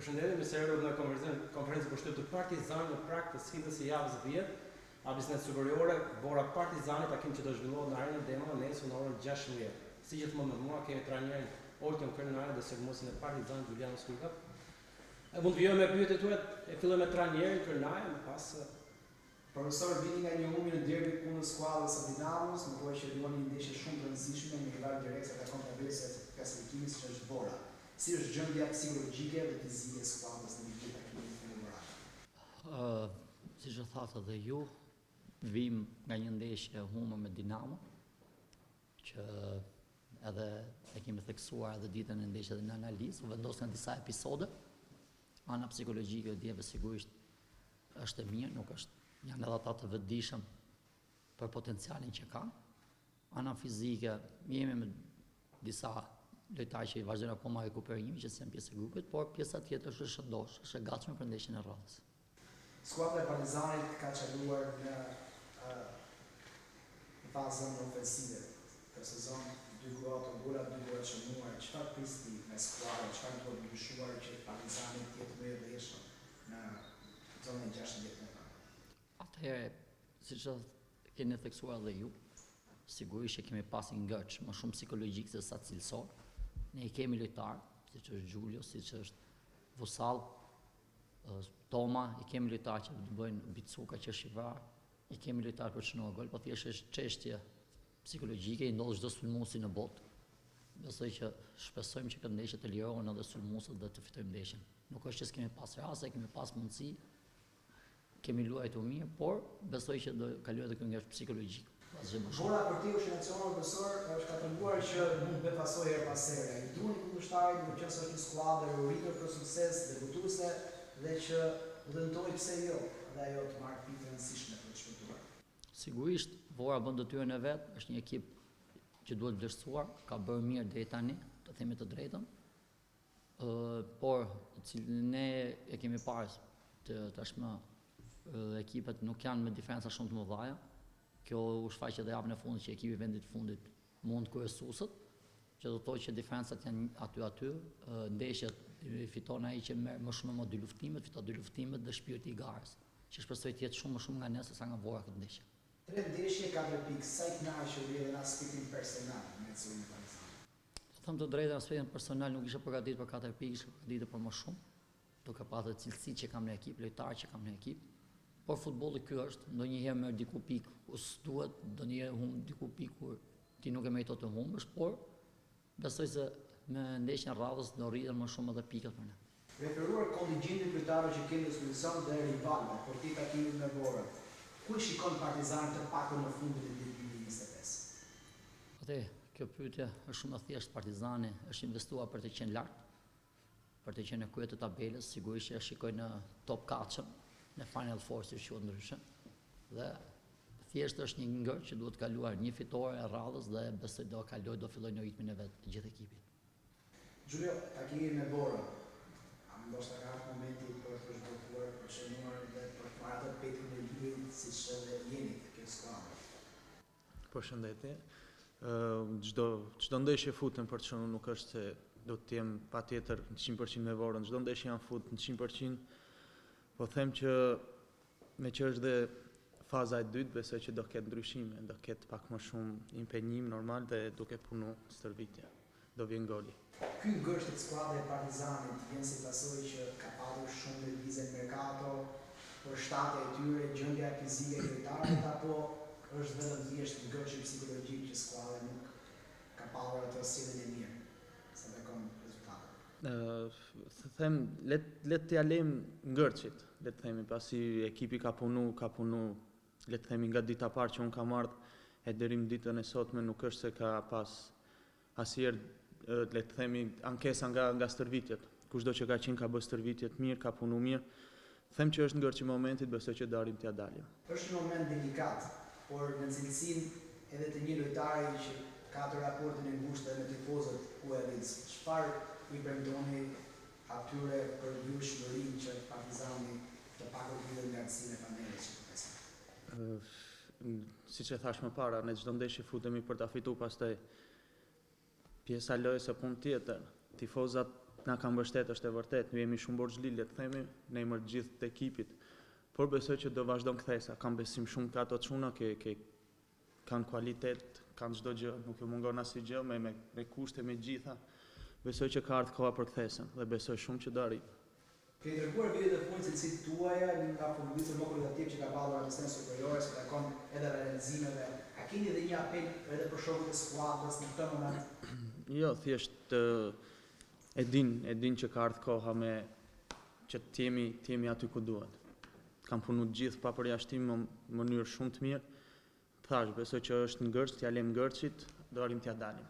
Përshëndetje, mirë se erdhët në konferencën për shtyp të Partizan në prag të sfidës së javës 10, Abisnet Superiore, Bora Partizani, takim që do zhvillohet në arenën Dema nesër në orën 16. Si gjithmonë me mua kemi trajnerin Oltën Krenare dhe sulmuesin e Partizan Julian Skulka. Mund të vijojmë me pyetjet tuaja, e fillojmë me trajnerin Krenare, më pas Profesor, vini nga një humbje në derbi kundër skuadrës së Dinamos, më thuaj që luani një ndeshje shumë të rëndësishme në rival direkt sa takon pavesë të klasifikimit që është Bora. Si është gjendja psikologjike dhe fizike e skuadrës në një takim fenomenal? Siç e thatë edhe ju, vim nga një ndeshje humbur me Dinamo, që edhe e kemi theksuar edhe ditën e ndeshjes në analizë, u vendosën disa episode. Ana psikologjike e djeve sigurisht është e mirë, nuk është janë edhe ata të vetëdijshëm për potencialin që kanë. Ana fizike, jemi me disa lojtarë që i vazhdojnë akoma rekuperimin, që janë pjesë e grupit, por pjesa tjetër është shëndosh, është e gatshme për ndeshjen e radhës. Skuadra e Partizanit ka qaluar në fazën ofensive. Për sezon 2 gola të gola, 2 gola çmuar. Çfarë prisni me skuadrën, çfarë duhet ndryshuar që Partizani të jetë më i rrjedhshëm në zonën e 16 metra? Atëherë, siç keni theksuar edhe ju, sigurisht që kemi pasur një ngërç më shumë psikologjik se sa cilësor. Ne i kemi lojtar, siç është Giulio, siç është Vosall, Toma, i kemi lojtar që do bëjnë Bicuka që është i vrarë, i kemi lojtar për të shënuar gol, por thjesht është çështje psikologjike, i ndodh çdo sulmuesi në botë. Besoj që shpresojmë që këtë ndeshje të lirohen edhe sulmuesët dhe të fitojmë ndeshjen. Nuk është që s'kemi pas raste, kemi pas mundësi, kemi luajtur mirë, por besoj që do kalojë edhe ky ngjarje psikologjik. Bora për ti është nacional profesor, është ka treguar që mund të befasojë her pas here. I duani kundërshtarit, në qenë se është një skuadër e rritur për sukses, debutuese dhe që u dëntoi pse jo, dhe ajo të marrë pikë të rëndësishme për të shpëtuar. Sigurisht, Bora bën detyrën e vet, është një ekip që duhet vlerësuar, ka bërë mirë deri tani, të themi të drejtën. Por ne e kemi parë tashmë ekipet nuk janë me diferenca shumë të mëdha. Kjo u shfaq edhe javën e fundit që ekipi i vendit fundit mund kryesuesët, që do të thotë që diferencat janë aty. Ndeshjet fiton ai që merr më shumë me 2 luftimet, fiton 2 luftimet dhe shpirti i garës, që shpresoj të jetë shumë më shumë nga ne se sa nga Bora këtë ndeshje. 3 ndeshje, 4 pikë, sa i kënaqur je në aspektin personal me Zullin Partizan? Do them të drejtën, aspektin personal nuk isha përgatitur për 4 pikë, isha përgatitur për më shumë, duke pasur cilësitë që kam në ekip, lojtarë që kam në ekip. Por futbolli ky është, ndonjëherë merr diku pikë kur s'duhet, ndonjëherë humb diku pikë kur ti nuk e meriton të humbësh, por besoj se me ndeshjen radhës do rriten më shumë edhe pikat për ne. Referuar kontingjentin lojtarëve që kemi në dispozicionin dhe rivalëve për ti takimin me Borën, ku i shikon Partizani të pakon në fundin e vitit 2025? Atë, kjo pyetje është shumë e thjeshtë. Partizani është investuar për të qenë lart, për të qenë në krye të tabelës, sigurisht që shikoj në top 4 në Final Four si quhet ndryshe. Dhe thjesht është një ngërç që duhet kaluar një fitore e radhës dhe besoj do fillojë në ritmin e vet të gjithë ekipit. Giulio, takimi me Borën, a ndoshta ka ardhur momenti për të zhvilluar, për të shënuar dhe për të marrë atë petën e lirit siç edhe jeni këtë skuadër? Përshëndetje. Çdo ndeshje futen për të shënuar, nuk është se do të jem patjetër 100% me Borën. Çdo ndeshje janë fut 100%. Po them që me që është dhe faza e dytë, besoj që do ketë ndryshime, do ketë pak më shumë impenjim normal dhe duke punu stërvitje. Do vjen goli. Ky ngërç të skuadrës e Partizanit vjen si pasojë që ka pasur shumë lëvizje në merkato, për shtatje e tyre, gjendja fizike e lojtarëve, apo është vetëm thjesht ngërç psikologjik që skuadra nuk ka pasur atë sjelljen e mirë, sa takon rezultatet? Them, let t'ja lejm ngërçit, le të themi, pasi ekipi ka punu, le të themi nga dita parë që unë kam ardhur e deri në ditën e sotme, nuk është se ka pas asnjëherë, le të themi, ankesa nga stërvitjet. Kushdo që ka qenë ka bërë stërvitjet mirë, ka punu mirë. Them që është ngërçi i momentit, besoj që do arrim t'ja dalim. Është një moment delikat, por në cilësinë edhe të një lojtari që ka të raportin e ngushtë me tifozët ku e rris. Çfarë i premtoni atyre për vjushmërinë që Partizani të pakot lidhet nga aktësinë e panelës që përkesën? Siç e thash më para, ne çdo ndeshje futemi për ta fituar, pastaj pjesa lojës së punë tjetër. Tifozat na ka mbështet është e vërtet, ne jemi shumë borxhli, le të themi, në emër të gjithë të ekipit. Por besoj që do vazhdon kthesa, kam besim shumë ka ato çuna kanë kualitet, kanë çdo gjë, nuk ju mungon asnjë gjë me kushte me gjitha. Besoj që ka ardhur koha për kthesën dhe besoj shumë që do arrit. Ke dërguar videot e fundit cilësitë tuaja nga futbollistë më kvalitativ që ka ballur në distancë superiore, që takon edhe realizimeve. A keni edhe një apel edhe për shokët e skuadrës në këtë moment? Jo, thjesht e din që ka ardhur koha që të jemi aty ku duhet. Kam punu të gjithë pa përjashtim në mënyrë shumë të mirë. Thash, besoj që është në Gërç, t'ja lëm Gërçit, do arrim t'ja dalim.